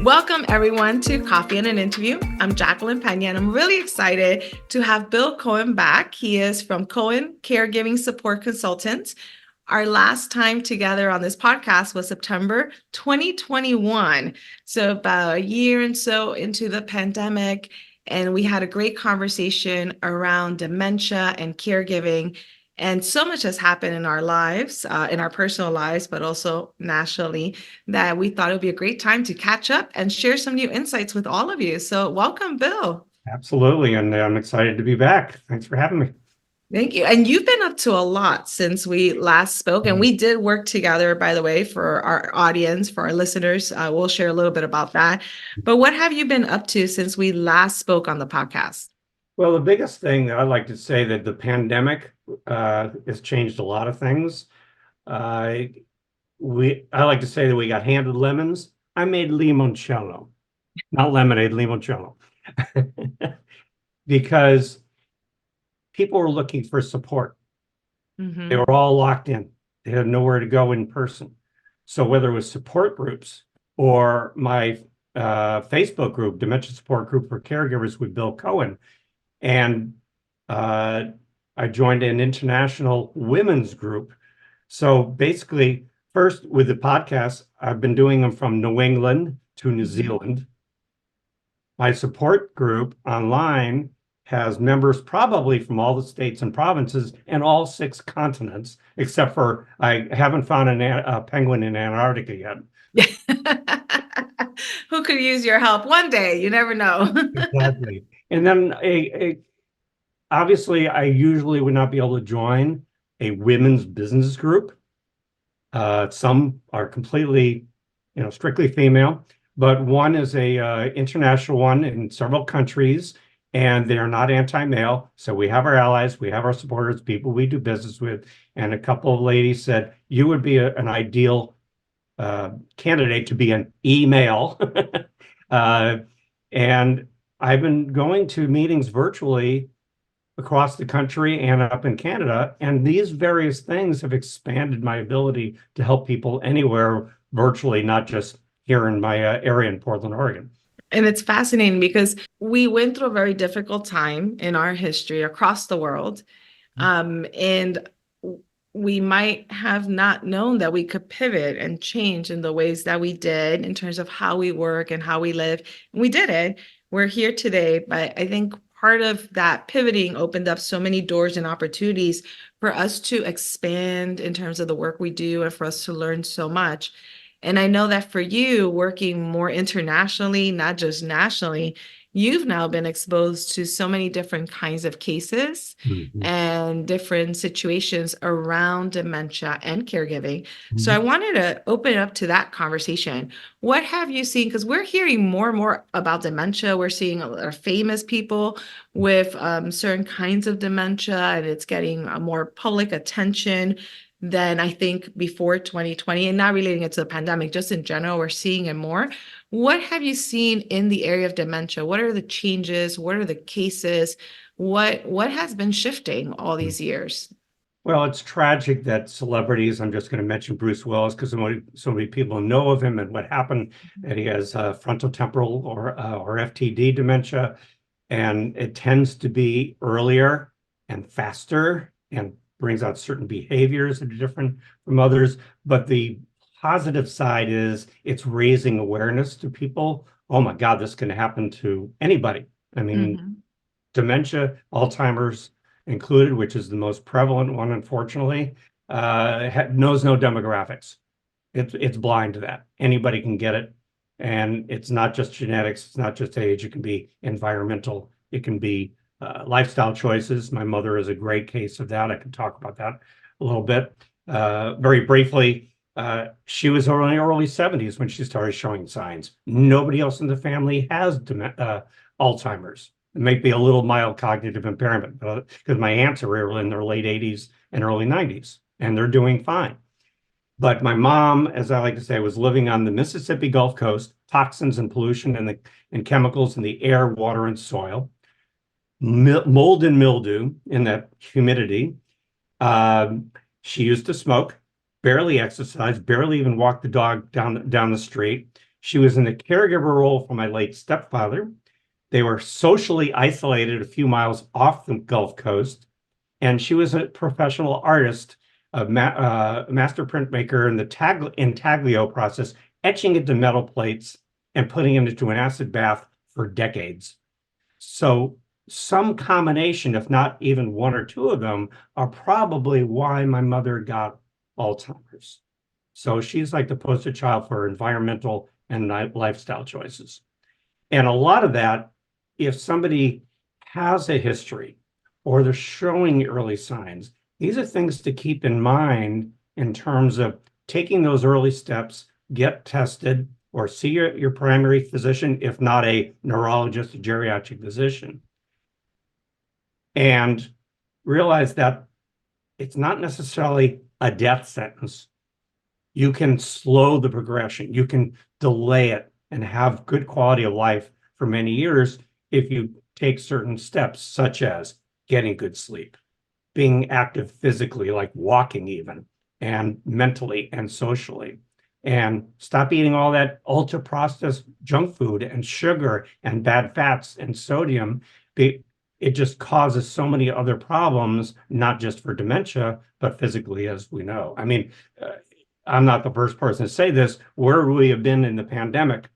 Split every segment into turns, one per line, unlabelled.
Welcome, everyone, to Coffee and an Interview. I'm Jacqueline Pena, and I'm really excited to have Bill Cohen back. He is from Cohen, Caregiving Support Consultants. Our last time together on this podcast was September 2021, so about a year and so into the pandemic, and we had a great conversation around dementia and caregiving. And so much has happened in our lives, in our personal lives, but also nationally, that we thought it would be a great time to catch up and share some new insights with all of you. So welcome, Bill.
Absolutely. And I'm excited to be back. Thanks for having me.
Thank you. And you've been up to a lot since we last spoke. And we did work together, by the way, for our audience, for our listeners. We'll share a little bit about that. But what have you been up to since we last spoke on the podcast?
Well, the biggest thing that I'd like to say that the pandemic has changed a lot of things. I like to say that we got handed lemons. I made limoncello, not lemonade, limoncello, because people were looking for support.
Mm-hmm.
They were all locked in. They had nowhere to go in person. So whether it was support groups or my Facebook group, Dementia Support Group for Caregivers with Bill Cohen, and I joined an international women's group. So basically, first with the podcast, I've been doing them from New England to New Zealand. My support group online has members probably from all the states and provinces and all 6 continents, except for I haven't found a penguin in Antarctica yet.
Who could use your help one day? You never know.
Exactly. And then obviously, I usually would not be able to join a women's business group. Some are completely, strictly female, but one is a international one in several countries, and they are not anti-male. So we have our allies, we have our supporters, people we do business with, and a couple of ladies said, you would be an ideal candidate to be an email. And I've been going to meetings virtually across the country and up in Canada, and these various things have expanded my ability to help people anywhere virtually, not just here in my area in Portland, Oregon.
And it's fascinating because we went through a very difficult time in our history across the world. And we might have not known that we could pivot and change in the ways that we did in terms of how we work and how we live. And we did it. We're here today, but I think part of that pivoting opened up so many doors and opportunities for us to expand in terms of the work we do and for us to learn so much. And I know that for you, working more internationally, not just nationally, you've now been exposed to so many different kinds of cases and different situations around dementia and caregiving. So I wanted to open it up to that conversation. What have you seen? Because we're hearing more and more about dementia. We're seeing a lot of famous people with certain kinds of dementia, and it's getting a more public attention than I think before 2020, and not relating it to the pandemic, just in general, we're seeing it more. What have you seen in the area of dementia? What are the changes? What are the cases? What has been shifting all these years?
Well, it's tragic that celebrities, I'm just going to mention Bruce Willis because so many people know of him and what happened, that he has frontotemporal or FTD dementia, and it tends to be earlier and faster and brings out certain behaviors that are different from others. But the positive side is it's raising awareness to people. Oh my God, this can happen to anybody. I mean, dementia, Alzheimer's included, which is the most prevalent one, unfortunately, knows no demographics. It's blind to that. Anybody can get it. And it's not just genetics. It's not just age. It can be environmental. It can be lifestyle choices. My mother is a great case of that. I can talk about that a little bit. Very briefly, she was in her early 70s when she started showing signs. Nobody else in the family has Alzheimer's. It may be a little mild cognitive impairment, because my aunts are in their late 80s and early 90s, and they're doing fine. But my mom, as I like to say, was living on the Mississippi Gulf Coast, toxins and pollution and chemicals in the air, water, and soil. mold and mildew in that humidity. She used to smoke, barely exercised, barely even walked the dog down the street. She was in the caregiver role for my late stepfather. They were socially isolated a few miles off the Gulf Coast, and she was a professional artist, master printmaker in the intaglio process, etching into metal plates and putting them into an acid bath for decades. So some combination, if not even one or two of them, are probably why my mother got Alzheimer's. So she's like the poster child for environmental and lifestyle choices. And a lot of that, if somebody has a history or they're showing early signs, these are things to keep in mind in terms of taking those early steps, get tested, or see your primary physician, if not a neurologist, a geriatric physician, and realize that it's not necessarily a death sentence. You can slow the progression. You can delay it and have good quality of life for many years if you take certain steps, such as getting good sleep, being active physically, like walking even, and mentally and socially, and stop eating all that ultra processed junk food and sugar and bad fats and sodium. It just causes so many other problems, not just for dementia, but physically, as we know. I mean, I'm not the first person to say this. Where would we have been in the pandemic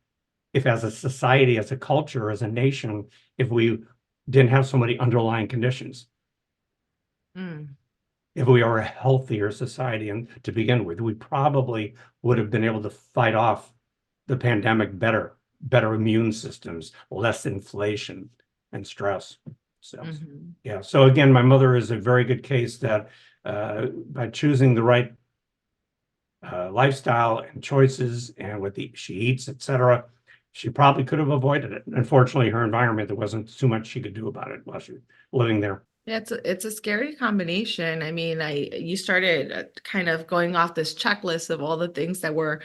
if, as a society, as a culture, as a nation, if we didn't have so many underlying conditions?
Mm.
If we are a healthier society and to begin with, we probably would have been able to fight off the pandemic better immune systems, less inflation and stress. So, yeah. So again, my mother is a very good case that by choosing the right lifestyle and choices and what she eats, etc., she probably could have avoided it. Unfortunately, her environment, there wasn't too much she could do about it while she was living there.
Yeah, it's a scary combination. I mean, you started kind of going off this checklist of all the things that were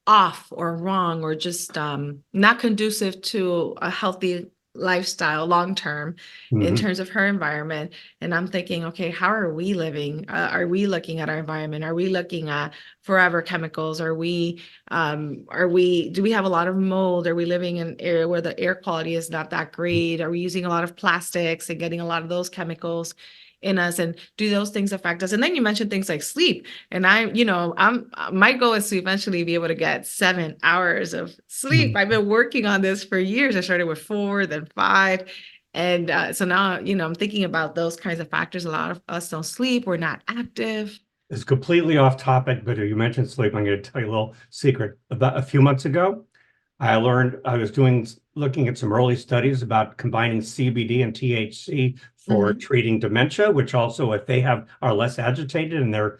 off or wrong or just not conducive to a healthy lifestyle long term in terms of her environment. And I'm thinking, okay, how are we living? Are we looking at our environment? Are we looking at forever chemicals? Do we have a lot of mold? Are we living in an area where the air quality is not that great? Are we using a lot of plastics and getting a lot of those chemicals in us, and do those things affect us? And then you mentioned things like sleep, and my goal is to eventually be able to get 7 hours of sleep. I've been working on this for years. I started with 4, then 5, and so now I'm thinking about those kinds of factors. A lot of us don't sleep, we're not active.
It's completely off topic, but you mentioned sleep. I'm going to tell you a little secret. About a few months ago, I was looking at some early studies about combining CBD and THC for treating dementia, which also, if they are less agitated and they're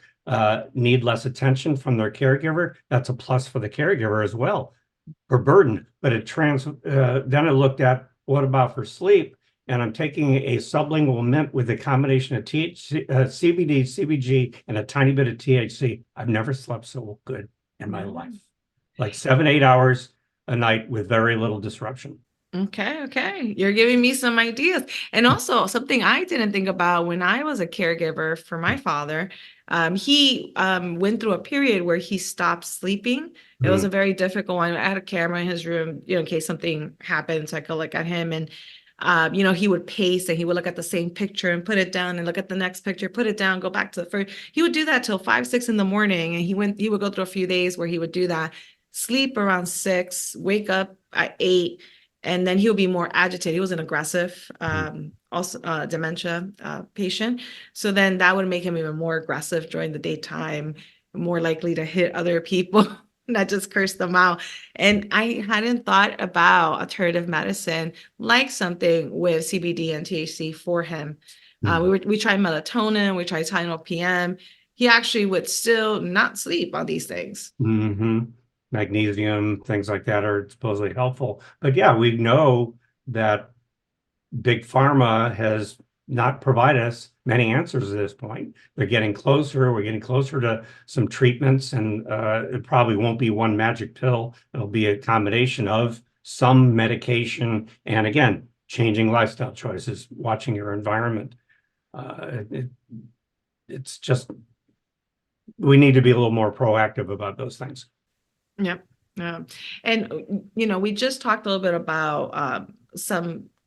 need less attention from their caregiver, that's a plus for the caregiver as well, for burden. But then I looked at what about for sleep, and I'm taking a sublingual mint with a combination of THC, CBD, CBG, and a tiny bit of THC. I've never slept so good in my life, like 7-8 hours a night with very little disruption.
Okay. You're giving me some ideas. And also something I didn't think about when I was a caregiver for my father, he went through a period where he stopped sleeping. It was a very difficult one. I had a camera in his room, in case something happened, so I could look at him. And he would pace and he would look at the same picture and put it down and look at the next picture, put it down, go back to the first. He would do that till 5, 6 in the morning. And he would go through a few days where he would do that, sleep around 6, wake up at 8, and then he'll be more agitated. He was an aggressive, also dementia patient. So then that would make him even more aggressive during the daytime, more likely to hit other people, not just curse them out. And I hadn't thought about alternative medicine, like something with CBD and THC for him. We tried melatonin, we tried Tylenol PM. He actually would still not sleep on these things.
Magnesium, things like that are supposedly helpful. But yeah, we know that big pharma has not provided us many answers at this point. They're getting closer. We're getting closer to some treatments, and it probably won't be one magic pill. It'll be a combination of some medication and, again, changing lifestyle choices, watching your environment. It's just, we need to be a little more proactive about those things.
Yep. Yeah. And, we just talked a little bit about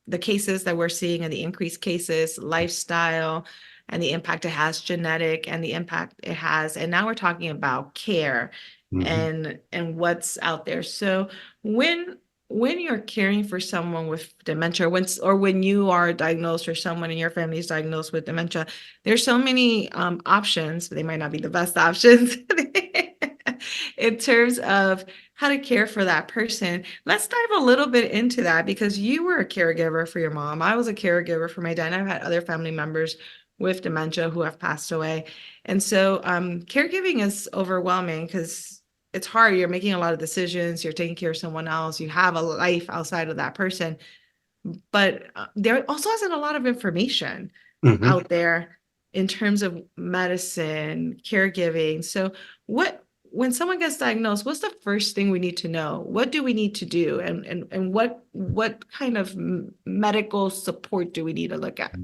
the cases that we're seeing and the increased cases, lifestyle, and the impact it has, genetic, and the impact it has. And now we're talking about care and what's out there. So when you're caring for someone with dementia, when you are diagnosed or someone in your family is diagnosed with dementia, there's so many options. They might not be the best options in terms of how to care for that person. Let's dive a little bit into that, because you were a caregiver for your mom. I was a caregiver for my dad. And I've had other family members with dementia who have passed away. And so caregiving is overwhelming because it's hard. You're making a lot of decisions. You're taking care of someone else. You have a life outside of that person. But there also isn't a lot of information out there in terms of medicine, caregiving. So when someone gets diagnosed, what's the first thing we need to know? What do we need to do? And what kind of medical support do we need to look at?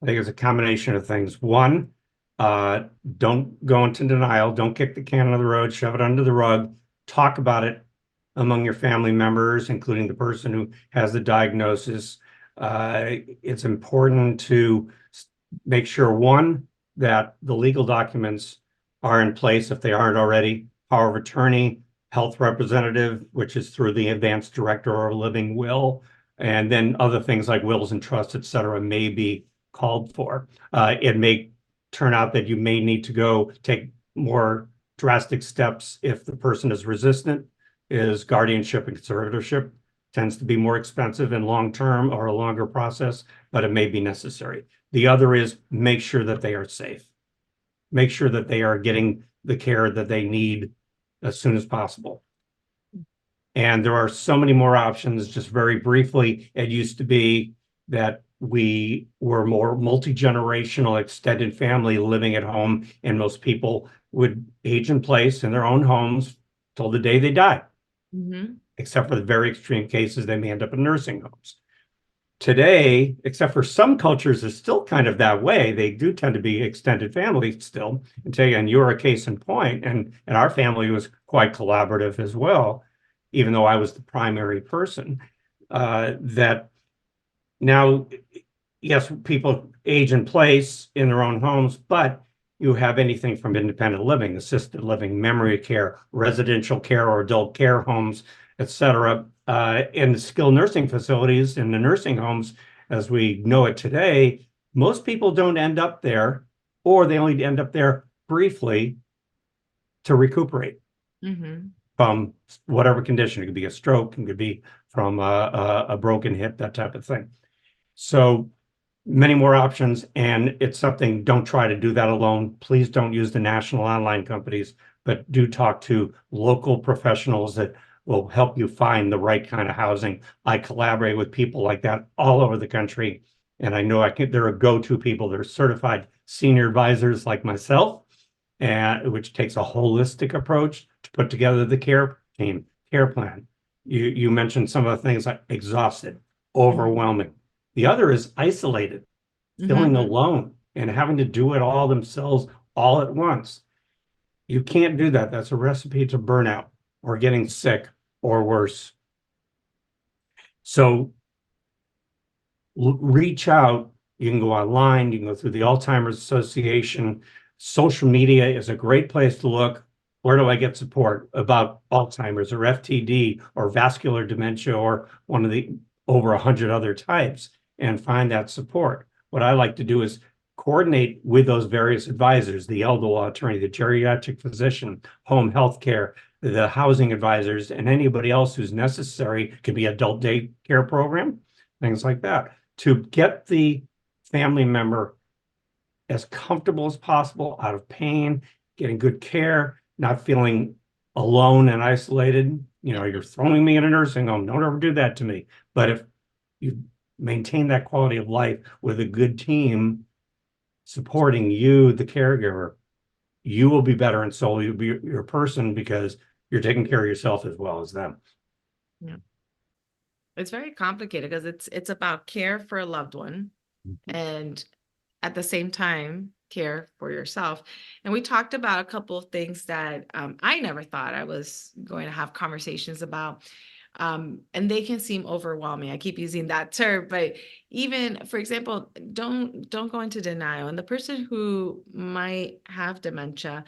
I think it's a combination of things. One, don't go into denial. Don't kick the can on the road, shove it under the rug. Talk about it among your family members, including the person who has the diagnosis. It's important to make sure, one, that the legal documents are in place if they aren't already. Power of attorney, health representative, which is through the advanced director or living will, and then other things like wills and trusts, et cetera, may be called for. It may turn out that you may need to go take more drastic steps if the person is resistant. Is guardianship and conservatorship tends to be more expensive and long-term or a longer process, but it may be necessary. The other is make sure that they are safe. Make sure that they are getting the care that they need as soon as possible. And there are so many more options. Just very briefly, it used to be that we were more multi-generational extended family living at home, and most people would age in place in their own homes till the day they die. Except for the very extreme cases, they may end up in nursing homes. Today, except for some cultures, is still kind of that way. They do tend to be extended families still. And you're a case in point, and our family was quite collaborative as well, even though I was the primary person. That now, yes, people age in place in their own homes, but you have anything from independent living, assisted living, memory care, residential care or adult care homes, et cetera. In the skilled nursing facilities, in the nursing homes, as we know it today, most people don't end up there, or they only end up there briefly to recuperate from whatever condition. It could be a stroke, it could be from a broken hip, that type of thing. So many more options, and it's something, don't try to do that alone. Please don't use the national online companies, but do talk to local professionals that will help you find the right kind of housing. I collaborate with people like that all over the country, and I know there are go-to people. They're certified senior advisors like myself, and which takes a holistic approach to put together the care team, care plan. You mentioned some of the things like exhausted, overwhelming. The other is isolated, feeling alone and having to do it all themselves all at once. You can't do that. That's a recipe to burnout or getting sick or worse. So reach out. You can go online, you can go through the Alzheimer's Association. Social media is a great place to look. Where do I get support about Alzheimer's or FTD or vascular dementia or one of the over 100 other types, and find that support? What I like to do is coordinate with those various advisors, the elder law attorney, the geriatric physician, home health care, the housing advisors, and anybody else who's necessary. It could be adult day care program, things like that, to get the family member as comfortable as possible, out of pain, getting good care, not feeling alone and isolated. You're throwing me in a nursing home. Don't ever do that to me. But if you maintain that quality of life with a good team supporting you, the caregiver, you will be better, and so you'll be your person, because you're taking care of yourself as well as them.
Yeah. It's very complicated because it's about care for a loved one and at the same time care for yourself. And we talked about a couple of things that I never thought I was going to have conversations about. And they can seem overwhelming. I keep using that term, but even, for example, don't go into denial. And the person who might have dementia,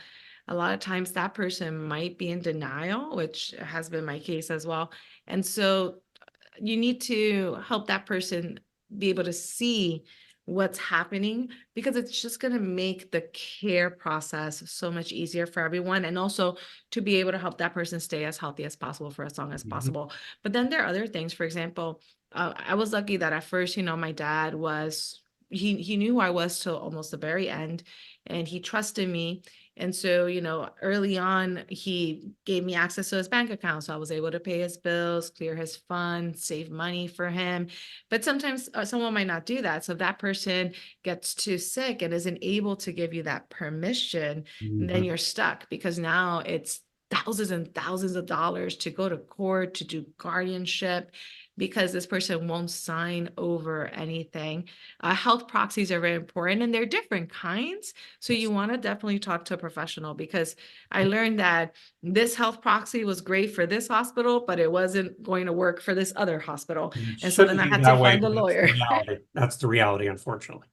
a lot of times that person might be in denial, which has been my case as well. And so you need to help that person be able to see what's happening, because it's just going to make the care process so much easier for everyone, and also to be able to help that person stay as healthy as possible for as long as possible. But then there are other things. For example, I was lucky that at first, my dad was, he knew who I was till almost the very end, and he trusted me. And so, early on, he gave me access to his bank account. So I was able to pay his bills, clear his funds, save money for him. But sometimes someone might not do that. So if that person gets too sick and isn't able to give you that permission, then you're stuck, because now it's thousands and thousands of dollars to go to court to do guardianship, because this person won't sign over anything. Health proxies are very important, and they're different kinds. So you want to definitely talk to a professional, because I learned that this health proxy was great for this hospital, but it wasn't going to work for this other hospital.
It
And so then
shouldn't
I
be
had to
that way,
find a
but that's the
lawyer.
reality. That's the reality, unfortunately.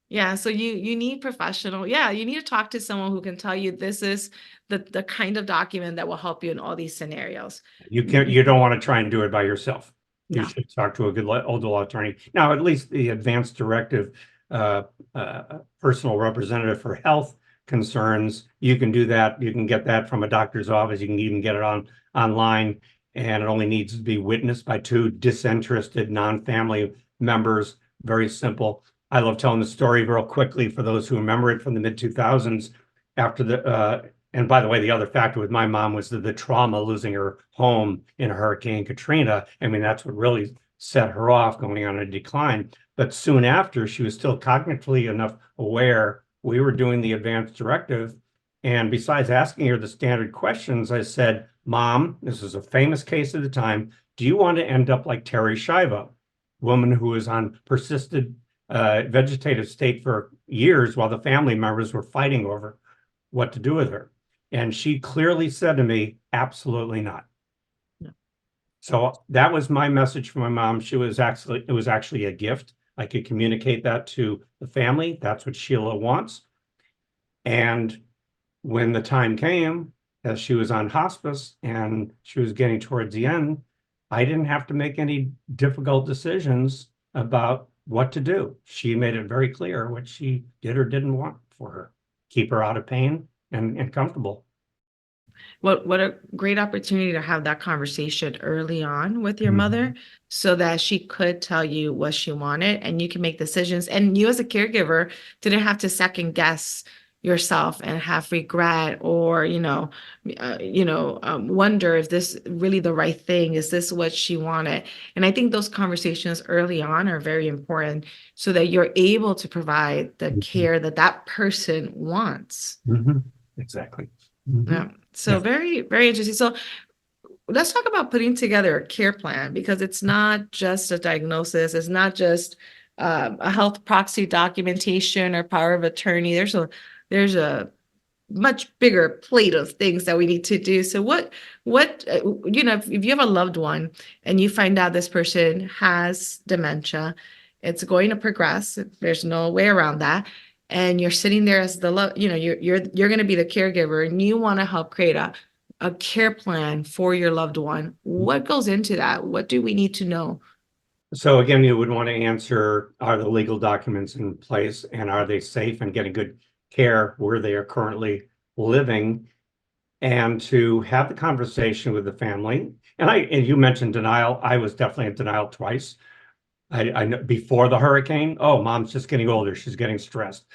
Yeah, so you need professional. Yeah, you need to talk to someone who can tell you this is the kind of document that will help you in all these scenarios.
You don't want to try and do it by yourself. You
No.
should talk to a good older law attorney. Now, at least the advanced directive, personal representative for health concerns, you can do that. You can get that from a doctor's office. You can even get it online, and it only needs to be witnessed by two disinterested non-family members. Very simple. I love telling the story real quickly for those who remember it from the mid-2000s. After and by the way, the other factor with my mom was the trauma, losing her home in Hurricane Katrina. I mean, that's what really set her off, going on a decline. But soon after, she was still cognitively enough aware. We were doing the advanced directive. And besides asking her the standard questions, I said, Mom, this is a famous case at the time. Do you want to end up like Terry Schiavo, woman who was on persistent vegetative state for years while the family members were fighting over what to do with her? And she clearly said to me, absolutely not.
No.
So that was my message from my mom. It was actually a gift. I could communicate that to the family. That's what Sheila wants. And when the time came, as she was on hospice and she was getting towards the end, I didn't have to make any difficult decisions about what to do. She made it very clear what she did or didn't want for her. Keep her out of pain and comfortable.
What a great opportunity to have that conversation early on with your mother, so that she could tell you what she wanted and you can make decisions. And you as a caregiver didn't have to second guess yourself and have regret, or wonder if this really the right thing, is this what she wanted. And I think those conversations early on are very important, so that you're able to provide the care that that person wants.
Exactly.
Yeah. So very, very interesting. So let's talk about putting together a care plan, because it's not just a diagnosis. It's not just a health proxy documentation or power of attorney. There's a much bigger plate of things that we need to do. So if you have a loved one and you find out this person has dementia, it's going to progress. There's no way around that. And you're sitting there as you're going to be the caregiver, and you want to help create a care plan for your loved one. What goes into that? What do we need to know?
So again, you would want to answer, are the legal documents in place, and are they safe and getting good care where they are currently living? And to have the conversation with the family. And you mentioned denial. I was definitely in denial twice. I know before the hurricane, oh, mom's just getting older. She's getting stressed,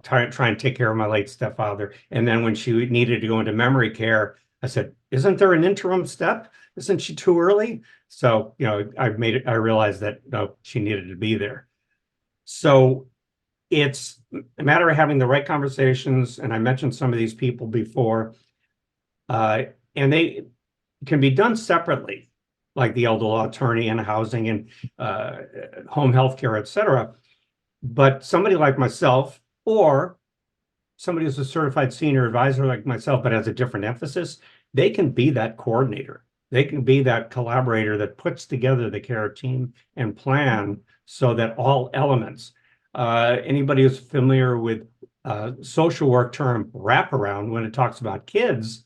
try and take care of my late stepfather. And then when she needed to go into memory care, I said, isn't there an interim step? Isn't she too early? So, I realized that no, she needed to be there. So it's a matter of having the right conversations. And I mentioned some of these people before, and they can be done separately. like the elder law attorney and housing and home health care, et cetera. But somebody like myself, or somebody who's a certified senior advisor like myself, but has a different emphasis, they can be that coordinator. They can be that collaborator that puts together the care team and plan so that all elements, anybody who's familiar with social work term wraparound, when it talks about kids,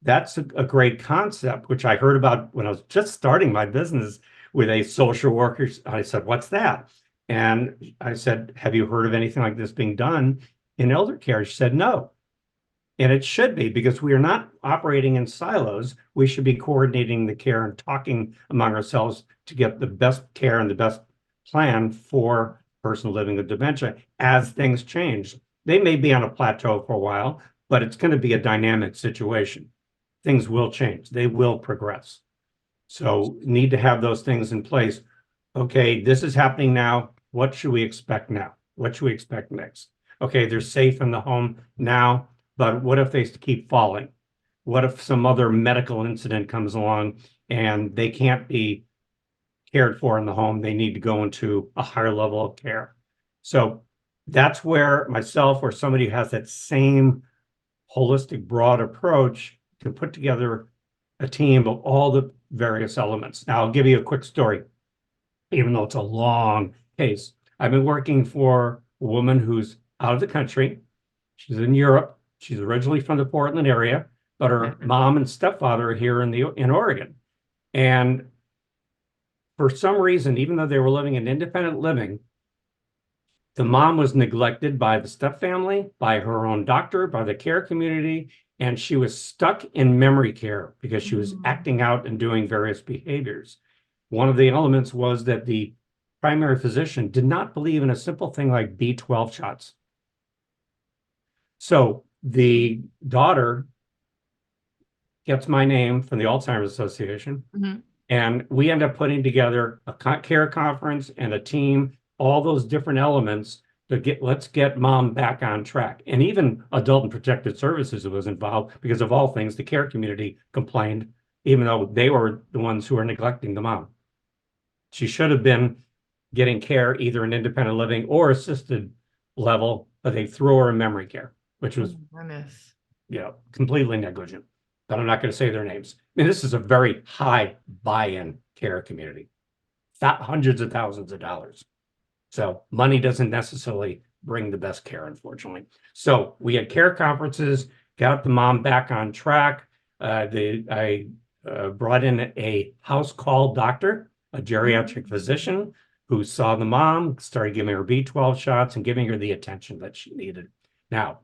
that's a great concept, which I heard about when I was just starting my business with a social worker. I said, what's that? And I said, have you heard of anything like this being done in elder care? She said, no. And it should be, because we are not operating in silos. We should be coordinating the care and talking among ourselves to get the best care and the best plan for a person living with dementia as things change. They may be on a plateau for a while, but it's going to be a dynamic situation. Things will change. They will progress. So need to have those things in place. Okay, this is happening now. What should we expect now? What should we expect next? Okay, they're safe in the home now, but what if they keep falling? What if some other medical incident comes along and they can't be cared for in the home? They need to go into a higher level of care. So that's where myself or somebody who has that same holistic, broad approach can put together a team of all the various elements. Now, I'll give you a quick story, even though it's a long case. I've been working for a woman who's out of the country. She's in Europe. She's originally from the Portland area, but her mom and stepfather are here in Oregon. And for some reason, even though they were living in independent living, the mom was neglected by the stepfamily, by her own doctor, by the care community, and she was stuck in memory care because she was acting out and doing various behaviors. One of the elements was that the primary physician did not believe in a simple thing like B12 shots. So the daughter gets my name from the Alzheimer's Association, and we end up putting together a care conference and a team, all those different elements to let's get mom back on track. And even Adult and Protective Services was involved because, of all things, the care community complained, even though they were the ones who were neglecting the mom. She should have been getting care either in independent living or assisted level, but they threw her in memory care, which was completely negligent. But I'm not going to say their names. And this is a very high buy-in care community, hundreds of thousands of dollars. So money doesn't necessarily bring the best care, unfortunately. So we had care conferences, got the mom back on track. I brought in a house call doctor, a geriatric physician who saw the mom, started giving her B12 shots and giving her the attention that she needed. Now,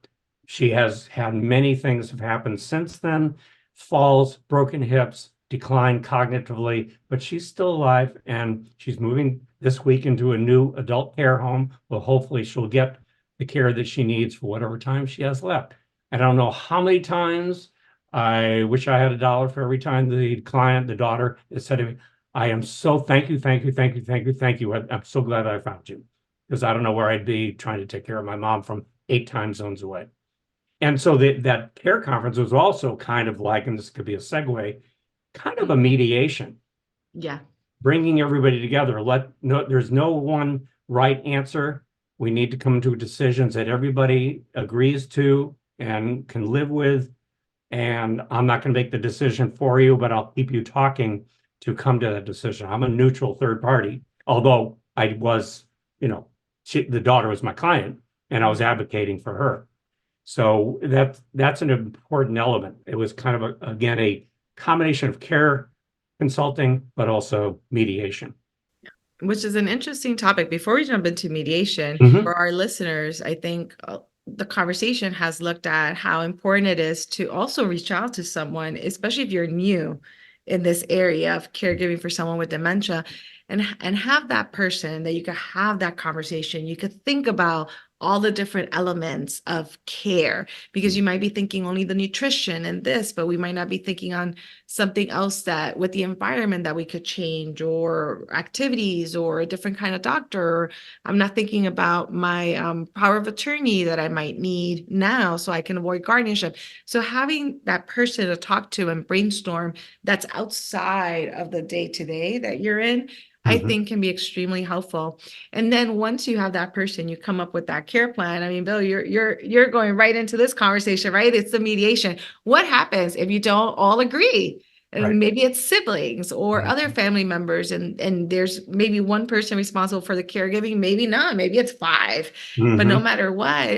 she has had many things have happened since then, falls, broken hips, declined cognitively, but she's still alive, and she's moving this week into a new adult care home. Well, hopefully she'll get the care that she needs for whatever time she has left. I don't know how many times I wish I had $1 for every time the client, the daughter, has said to me, I am so thank you. I'm so glad I found you, because I don't know where I'd be trying to take care of my mom from 8 time zones away. And so that care conference was also kind of like, and this could be a segue, kind of a mediation.
Yeah.
Bringing everybody together. There's no one right answer. We need to come to decisions that everybody agrees to and can live with. And I'm not going to make the decision for you, but I'll keep you talking to come to that decision. I'm a neutral third party, although I was, the daughter was my client and I was advocating for her. So that's an important element. It was kind of, again, a combination of care consulting, but also mediation.
Which is an interesting topic. Before we jump into mediation, for our listeners, I think the conversation has looked at how important it is to also reach out to someone, especially if you're new in this area of caregiving for someone with dementia, and have that person that you could have that conversation. You could think about all the different elements of care, because you might be thinking only the nutrition and this, but we might not be thinking on something else that with the environment that we could change, or activities, or a different kind of doctor. Or I'm not thinking about my power of attorney that I might need now so I can avoid guardianship. So having that person to talk to and brainstorm that's outside of the day-to-day that you're in, I think can be extremely helpful. And then once you have that person, you come up with that care plan. I mean, Bill, you're going right into this conversation, right? It's the mediation. What happens if you don't all agree? And
Right.
maybe it's siblings or other family members, and there's maybe one person responsible for the caregiving, maybe not, maybe it's five. But no matter what,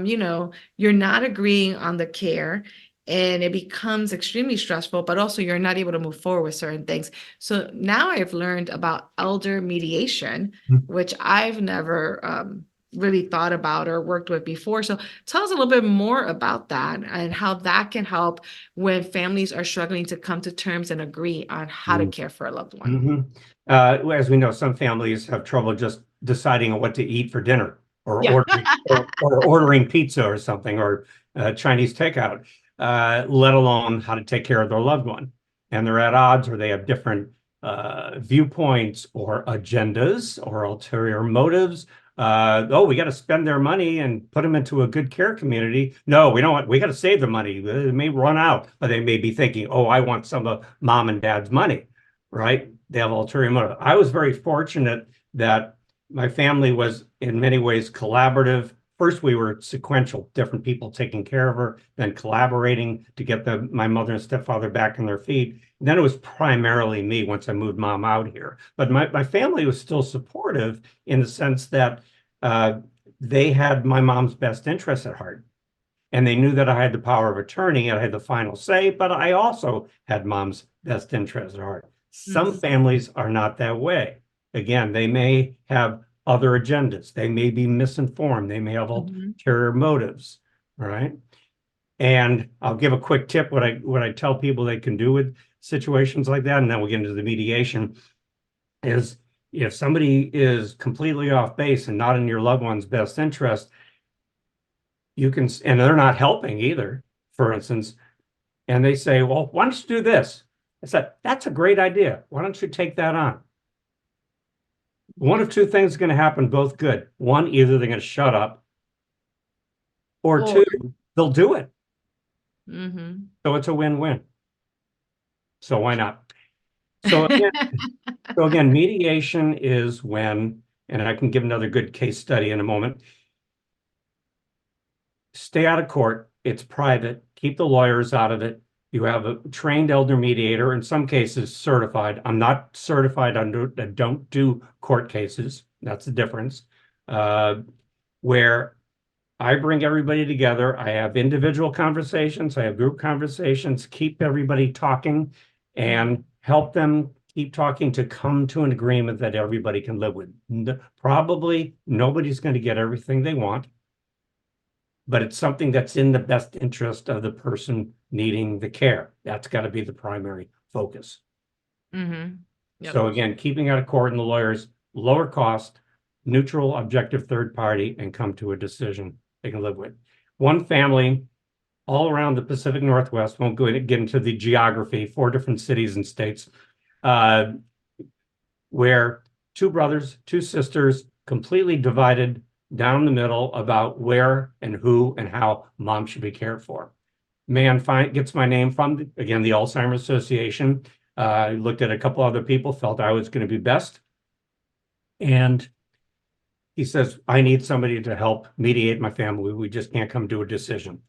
you're not agreeing on the care, and it becomes extremely stressful, but also you're not able to move forward with certain things. So now I've learned about elder mediation, which I've never really thought about or worked with before. So tell us a little bit more about that and how that can help when families are struggling to come to terms and agree on how to care for a loved one.
As we know, some families have trouble just deciding on what to eat for dinner, or
Yeah.
ordering pizza or something, or Chinese takeout, let alone how to take care of their loved one. And they're at odds, or they have different viewpoints or agendas or ulterior motives. Oh, we got to spend their money and put them into a good care community. No, we don't want, we got to save the money. It may run out, but they may be thinking, oh, I want some of mom and dad's money, right? They have ulterior motive. I was very fortunate that my family was in many ways collaborative. First, we were sequential, different people taking care of her, then collaborating to get my mother and stepfather back on their feet. And then it was primarily me once I moved mom out here. But my family was still supportive in the sense that they had my mom's best interests at heart. And they knew that I had the power of attorney and I had the final say, but I also had mom's best interests at heart. Some families are not that way. Again, they may have other agendas. They may be misinformed. They may have ulterior motives, right? And I'll give a quick tip, what I tell people they can do with situations like that, and then we'll get into the mediation, is if somebody is completely off base and not in your loved one's best interest, you can, and they're not helping either, for instance, and they say, well, why don't you do this? I said, that's a great idea. Why don't you take that on? One of two things is going to happen, both good. One, either they're going to shut up, or two, they'll do it. So it's a win-win. So why not? So again, mediation is when, and I can give another good case study in a moment. Stay out of court. It's private. Keep the lawyers out of it. You have a trained elder mediator, in some cases certified. I'm not certified under, I don't do court cases. That's the difference. Where I bring everybody together. I have individual conversations. I have group conversations, keep everybody talking and help them keep talking to come to an agreement that everybody can live with. Probably nobody's going to get everything they want, but it's something that's in the best interest of the person needing the care. That's got to be the primary focus. So again, keeping out of court and the lawyers, lower cost, neutral, objective third party, and come to a decision they can live with. One family all around the Pacific Northwest, won't go get into the geography, 4 different cities and states, where 2 brothers, 2 sisters, completely divided down the middle about where and who and how mom should be cared for. Man gets my name from, again, the Alzheimer's Association. Looked at a couple other people, felt I was going to be best. And he says, I need somebody to help mediate my family. We just can't come to a decision.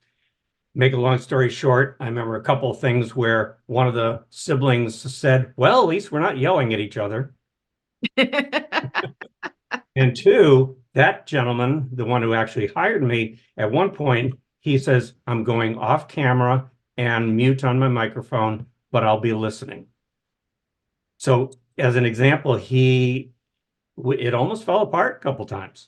Make a long story short, I remember a couple of things where one of the siblings said, well, at least we're not yelling at each other. And 2, that gentleman, the one who actually hired me, at one point, he says, I'm going off camera and mute on my microphone, but I'll be listening. So as an example, it almost fell apart a couple times.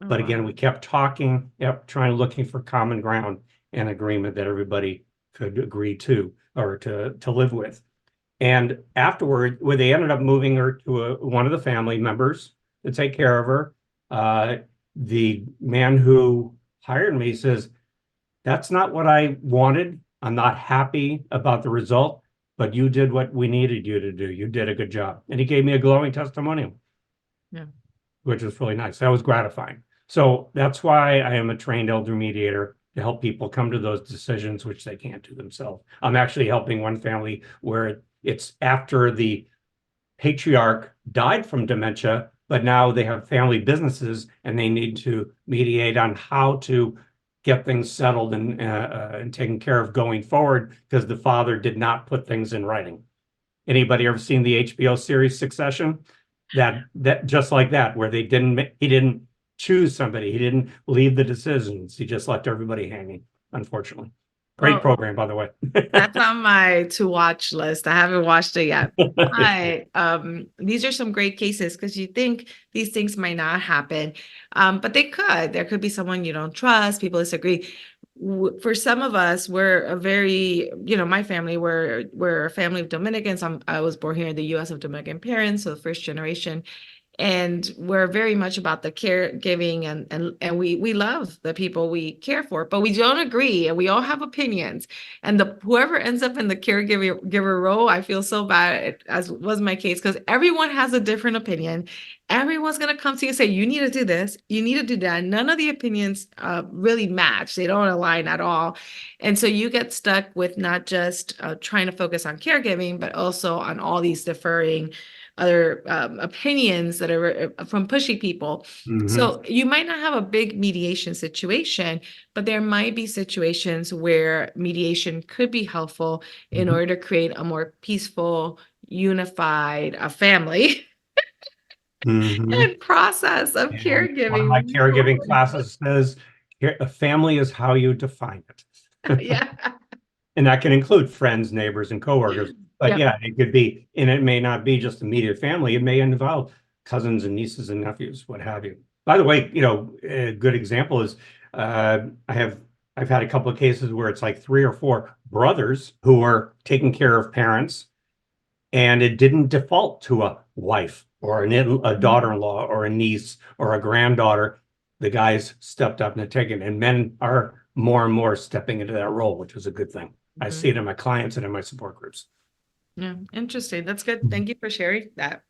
But again, we kept talking, trying, looking for common ground and agreement that everybody could agree to, or to live with. And afterward, they ended up moving her to one of the family members to take care of her. the man who hired me says, that's not what I wanted. I'm not happy about the result, but you did what we needed you to do. You did a good job. And he gave me a glowing testimonial,
Yeah.
which was really nice. That was gratifying. So that's why I am a trained elder mediator, to help people come to those decisions which they can't do themselves. I'm actually helping one family where it's after the patriarch died from dementia, but now they have family businesses and they need to mediate on how to get things settled and taken care of going forward, because the father did not put things in writing. Anybody ever seen the HBO series Succession? That just like that, where he didn't choose somebody, he didn't leave the decisions, he just left everybody hanging, unfortunately. Great
Well,
program, by the way.
that's on my to watch list. I haven't watched it yet. But these are some great cases, because you think these things might not happen, but they could. There could be someone you don't trust, people disagree. For some of us, we're a very, my family, we're a family of Dominicans. I was born here in the U.S. of Dominican parents, so the first generation. And we're very much about the caregiving, and we love the people we care for, but we don't agree, and we all have opinions. And whoever ends up in the caregiver role, I feel so bad, as was my case, because everyone has a different opinion. Everyone's gonna come to you and say, you need to do this, you need to do that. None of the opinions really match. They don't align at all. And so you get stuck with not just trying to focus on caregiving, but also on all these differing other opinions that are from pushy people. So you might not have a big mediation situation, but there might be situations where mediation could be helpful in order to create a more peaceful, unified family and process of
And one of my
caregiving.
caregiving classes says, a family is how you define it.
Yeah.
And that can include friends, neighbors, and coworkers. But
Yep.
yeah, it could be, and it may not be just immediate family. It may involve cousins and nieces and nephews, what have you. By the way, a good example is I've had a couple of cases where it's like 3 or 4 brothers who are taking care of parents, and it didn't default to a wife or a daughter-in-law or a niece or a granddaughter. The guys stepped up and had taken, and men are more and more stepping into that role, which is a good thing. I see it in my clients and in my support groups.
Yeah, interesting. That's good. Thank you for sharing that.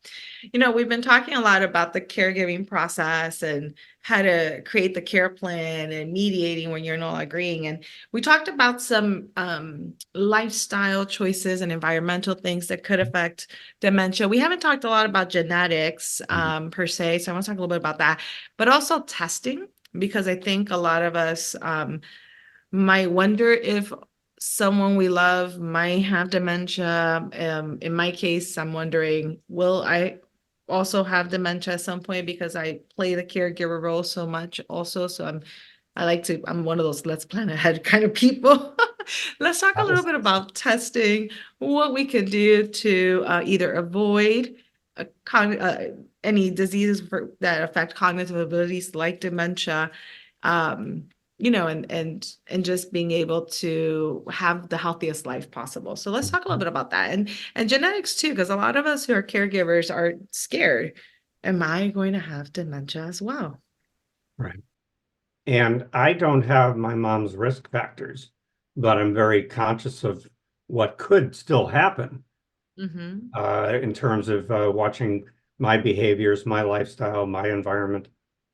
We've been talking a lot about the caregiving process and how to create the care plan and mediating when you're not agreeing. And we talked about some lifestyle choices and environmental things that could affect dementia. We haven't talked a lot about genetics per se, so I want to talk a little bit about that, but also testing, because I think a lot of us might wonder if someone we love might have dementia. In my case, I'm wondering, will I also have dementia at some point, because I play the caregiver role so much also. So I'm one of those let's plan ahead kind of people. Let's talk a little bit about testing, what we could do to either avoid any diseases that affect cognitive abilities like dementia, and just being able to have the healthiest life possible. So let's talk a little bit about that, and genetics too, because a lot of us who are caregivers are scared. Am I going to have dementia as well?
Right. And I don't have my mom's risk factors, but I'm very conscious of what could still happen in terms of watching my behaviors, my lifestyle, my environment,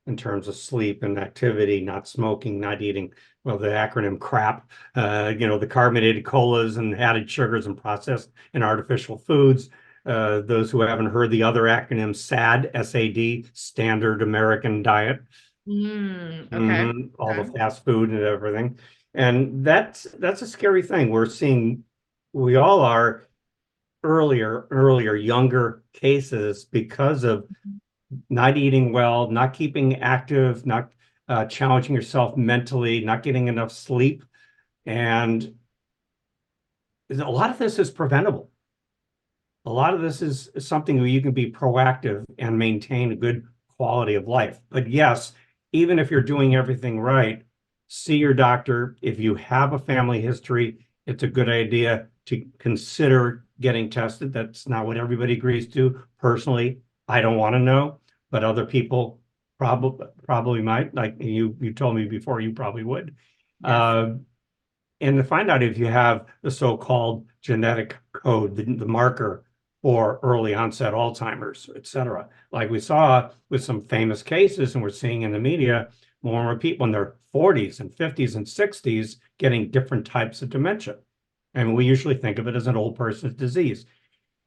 in terms of sleep and activity, not smoking, not eating, well, the acronym CRAP, the carbonated colas and added sugars and processed and artificial foods. Those who haven't heard the other acronym, SAD, S-A-D, Standard American Diet.
Okay.
All the fast food and everything. And that's a scary thing. We all are earlier, younger cases because of not eating well, not keeping active, not challenging yourself mentally, not getting enough sleep. And a lot of this is preventable. A lot of this is something where you can be proactive and maintain a good quality of life. But yes, even if you're doing everything right, see your doctor. If you have a family history, it's a good idea to consider getting tested. That's not what everybody agrees to. Personally, I don't want to know, but other people probably might, like you told me before, you probably would.
Yes.
And to find out if you have the so-called genetic code, the marker for early onset Alzheimer's, et cetera. Like we saw with some famous cases, and we're seeing in the media, more and more people in their 40s and 50s and 60s getting different types of dementia. And we usually think of it as an old person's disease.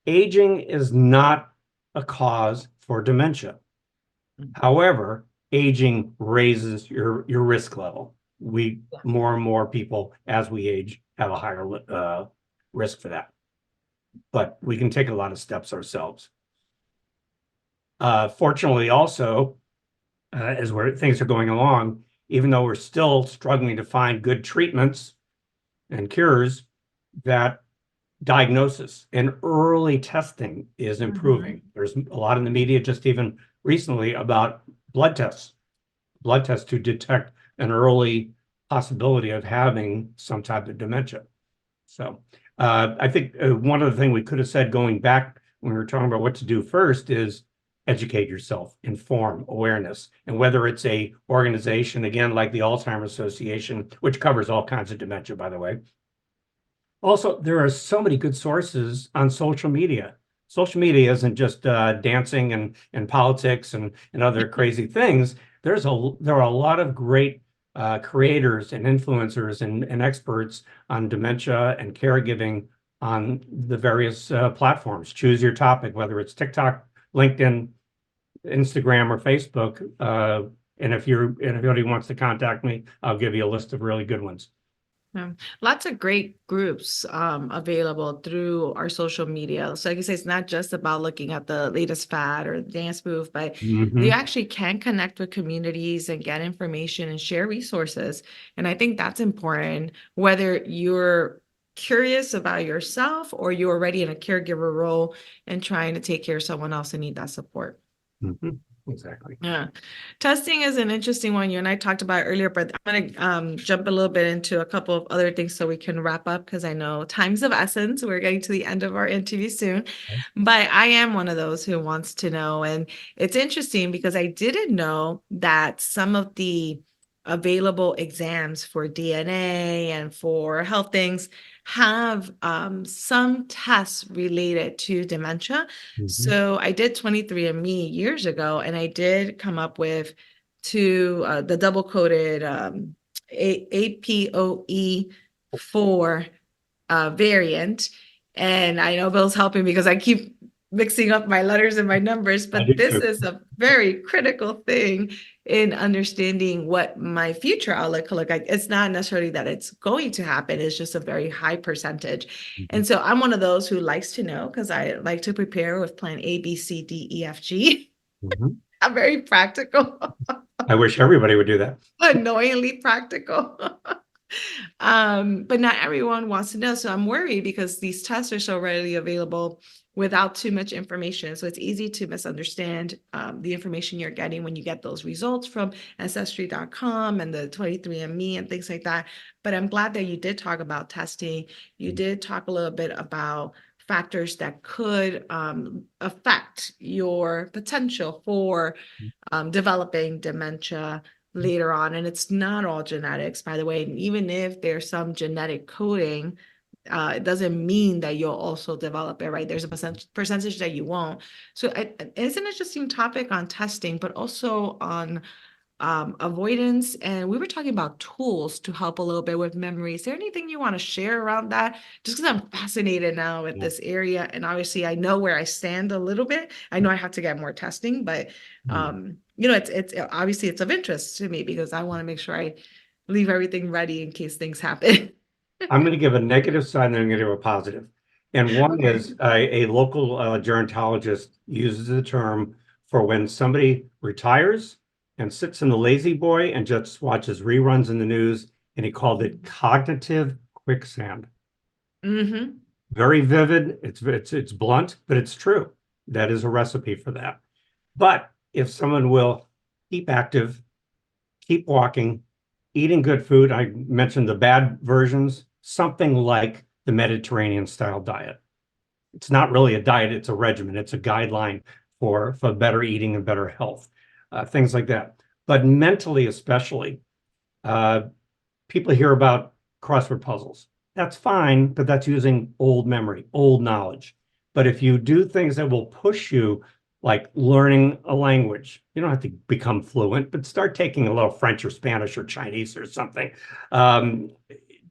Aging is not a cause for dementia. However, aging raises your risk level. More and more people as we age have a higher risk for that. But we can take a lot of steps ourselves. Fortunately, also, as things are going along, even though we're still struggling to find good treatments and cures, that diagnosis and early testing is improving. There's a lot in the media just even recently about blood tests to detect an early possibility of having some type of dementia. So I think one of the things we could have said going back when we were talking about what to do first is educate yourself, inform, awareness, and whether it's a organization, again, like the Alzheimer's Association, which covers all kinds of dementia, by the way. Also, there are so many good sources on social media. Social media isn't just dancing and politics and other crazy things. There are a lot of great creators and influencers and experts on dementia and caregiving on the various platforms. Choose your topic, whether it's TikTok, LinkedIn, Instagram, or Facebook. And if anybody wants to contact me, I'll give you a list of really good ones.
Lots of great groups available through our social media. So like I say, it's not just about looking at the latest fad or the dance move, but you actually can connect with communities and get information and share resources. And I think that's important, whether you're curious about yourself or you're already in a caregiver role and trying to take care of someone else and need that support.
Exactly.
Yeah. Testing is an interesting one. You and I talked about earlier, but I'm going to jump a little bit into a couple of other things so we can wrap up because I know time's of essence. We're getting to the end of our interview soon. But I am one of those who wants to know. And it's interesting because I didn't know that some of the available exams for DNA and for health things have some tests related to dementia. So I did 23andMe years ago, and I did come up with the double-coded APOE4 variant. And I know Bill's helping because I keep mixing up my letters and my numbers, but this is a very critical thing in understanding what my future outlook could look like. It's not necessarily that it's going to happen, it's just a very high percentage. And so I'm one of those who likes to know because I like to prepare with plan A, B, C, D, E, F, G. I'm very practical.
I wish everybody would do that.
Annoyingly practical. But not everyone wants to know. So I'm worried because these tests are so readily available without too much information. So it's easy to misunderstand the information you're getting when you get those results from Ancestry.com and the 23andMe and things like that. But I'm glad that you did talk about testing. You did talk a little bit about factors that could affect your potential for developing dementia later on. And it's not all genetics, by the way. And even if there's some genetic coding, it doesn't mean that you'll also develop it, right? There's a percentage that you won't. So it's an interesting topic on testing, but also on avoidance. And we were talking about tools to help a little bit with memory. Is there anything you want to share around that? Just because I'm fascinated now with this area. And obviously I know where I stand a little bit. I know I have to get more testing, but it's obviously it's of interest to me because I want to make sure I leave everything ready in case things happen.
I'm going to give a negative side and then I'm going to give a positive. And one is a local gerontologist uses the term for when somebody retires and sits in the lazy boy and just watches reruns in the news, and he called it cognitive quicksand. Very vivid. It's blunt, but it's true. That is a recipe for that. But if someone will keep active, keep walking, eating good food, I mentioned the bad versions, something like the Mediterranean style diet. It's not really a diet, it's a regimen. It's a guideline for better eating and better health. Things like that. but mentally especially. People hear about crossword puzzles. That's fine, but that's using old memory, old knowledge. But if you do things that will push you, like learning a language, you don't have to become fluent, but start taking a little French or Spanish or Chinese or something. Um,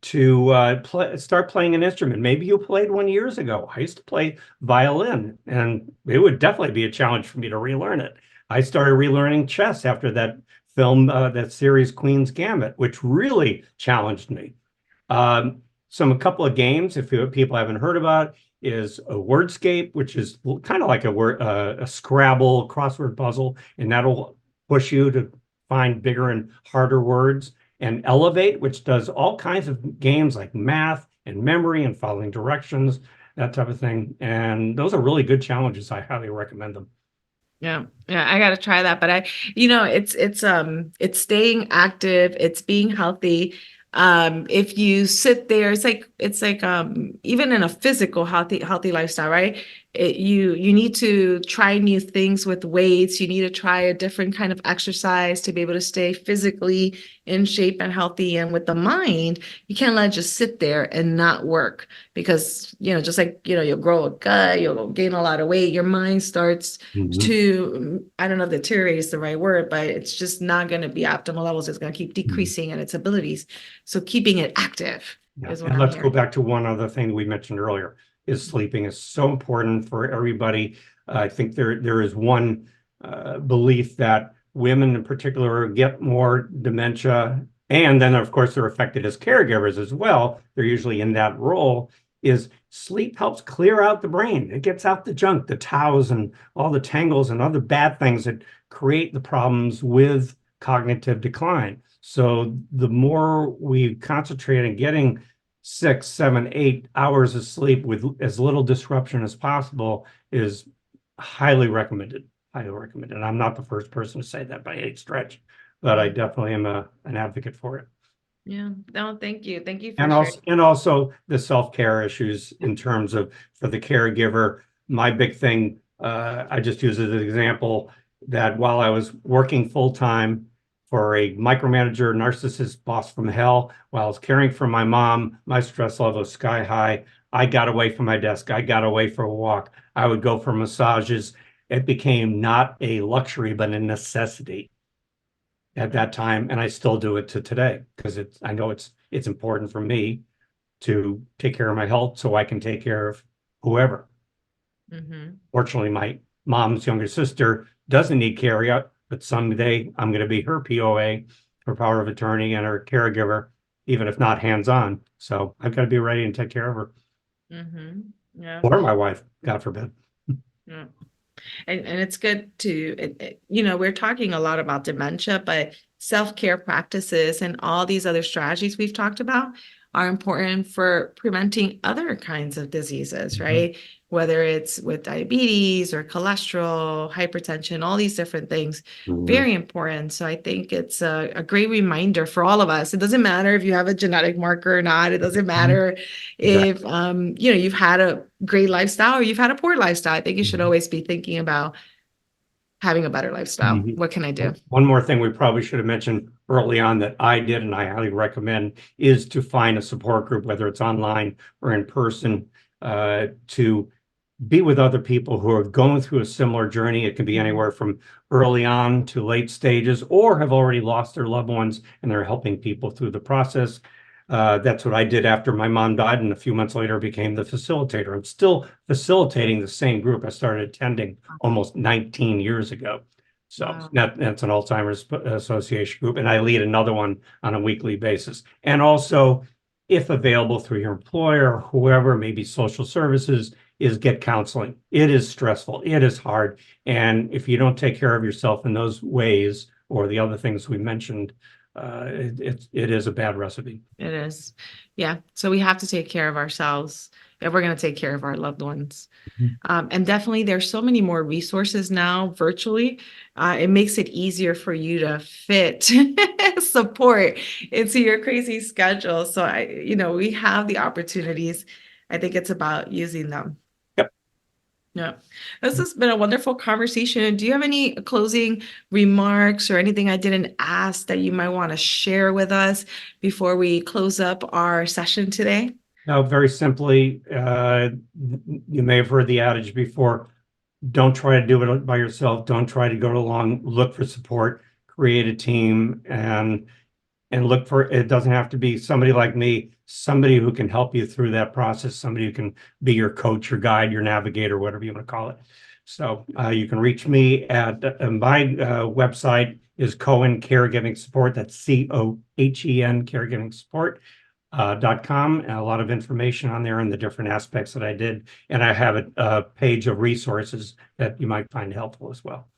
to start playing an instrument. Maybe you played one years ago. I used to play violin, and it would definitely be a challenge for me to relearn it. I started relearning chess after that film, that series Queen's Gambit, which really challenged me. A couple of games, if people haven't heard about, is a Wordscape, which is kind of like a Scrabble crossword puzzle, and that'll push you to find bigger and harder words. And Elevate, which does all kinds of games like math and memory and following directions, that type of thing. And those are really good challenges. I highly recommend them.
Yeah. Yeah, I gotta try that. But it's staying active, it's being healthy. If you sit there, it's like even in a physical healthy lifestyle, right? You need to try new things with weights. You need to try a different kind of exercise to be able to stay physically in shape and healthy. And with the mind, you can't let it just sit there and not work because, just like, you'll grow a gut, you'll gain a lot of weight, your mind starts to, I don't know if deteriorate is the right word, but it's just not going to be optimal levels. It's going to keep decreasing in its abilities. So keeping it active is what
And
I'm
let's go
hearing.
back to one other thing we mentioned earlier, is sleeping is so important for everybody. I think there is one belief that women in particular get more dementia, and then of course they're affected as caregivers as well. They're usually in that role. Is sleep helps clear out the brain. It gets out the junk, the tows, and all the tangles and other bad things that create the problems with cognitive decline. So the more we concentrate on getting 6, 7, 8 hours of sleep with as little disruption as possible is highly recommended. Highly recommended. And I'm not the first person to say that by any stretch, but I definitely am an advocate for it.
Yeah. No, thank you. Thank you for
And
sharing.
also the self-care issues in terms of for the caregiver. My big thing, I just use as an example that while I was working full-time for a micromanager, narcissist boss from hell, while I was caring for my mom, my stress level was sky high. I got away from my desk. I got away for a walk. I would go for massages. It became not a luxury, but a necessity at that time, and I still do it to today because I know it's important for me to take care of my health so I can take care of whoever.
Mm-hmm.
Fortunately, my mom's younger sister doesn't need care yet, but someday I'm going to be her POA, her power of attorney, and her caregiver, even if not hands-on. So I've got to be ready and take care of her
Mm-hmm. Yeah.
or my wife, God forbid.
Yeah. And it's good to, we're talking a lot about dementia, but self-care practices and all these other strategies we've talked about are important for preventing other kinds of diseases, right? Whether it's with diabetes or cholesterol, hypertension, all these different things, very important. So I think it's a great reminder for all of us. It doesn't matter if you have a genetic marker or not. It doesn't matter if, you've had a great lifestyle or you've had a poor lifestyle. I think you should always be thinking about having a better lifestyle.
Mhm.
What can I do?
One more thing we probably should have mentioned early on that I did and I highly recommend is to find a support group, whether it's online or in person, to be with other people who are going through a similar journey. It can be anywhere from early on to late stages, or have already lost their loved ones and they're helping people through the process. That's what I did after my mom died, and a few months later became the facilitator. I'm still facilitating the same group I started attending almost 19 years ago. So
Wow.
that's an Alzheimer's Association group, and I lead another one on a weekly basis. And also, if available through your employer or whoever, maybe social services, is get counseling. It is stressful. It is hard. And if you don't take care of yourself in those ways or the other things we mentioned, it is a bad recipe.
It is. Yeah. So we have to take care of ourselves if we're going to take care of our loved ones. And definitely, there's so many more resources now virtually. It makes it easier for you to fit support into your crazy schedule. So we have the opportunities. I think it's about using them.
Yep.
Yeah, this has been a wonderful conversation. Do you have any closing remarks or anything I didn't ask that you might want to share with us before we close up our session today?
Now, very simply, you may have heard the adage before, don't try to do it by yourself. Don't try to go along, look for support, create a team, and look for, it doesn't have to be somebody like me, somebody who can help you through that process, somebody who can be your coach, your guide, your navigator, whatever you want to call it. So you can reach me at my website is Cohen Caregiving Support. That's COHEN Caregiving Support. .com, and a lot of information on there and the different aspects that I did. And I have a page of resources that you might find helpful as well.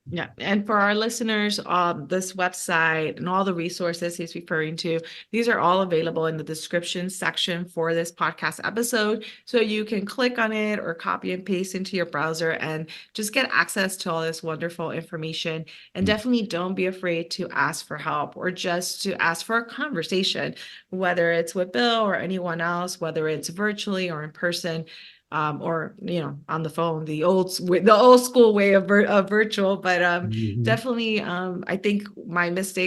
Yeah, and for our listeners, this website and all the resources he's referring to, these are all available in the description section for this podcast episode. So you can click on it or copy and paste into your browser and just get access to all this wonderful information. And definitely don't be afraid to ask for help or just to ask for a conversation, whether it's with Bill or anyone else, whether it's virtually or in person. Or on the phone, the old school way of virtual, but definitely I think my mistake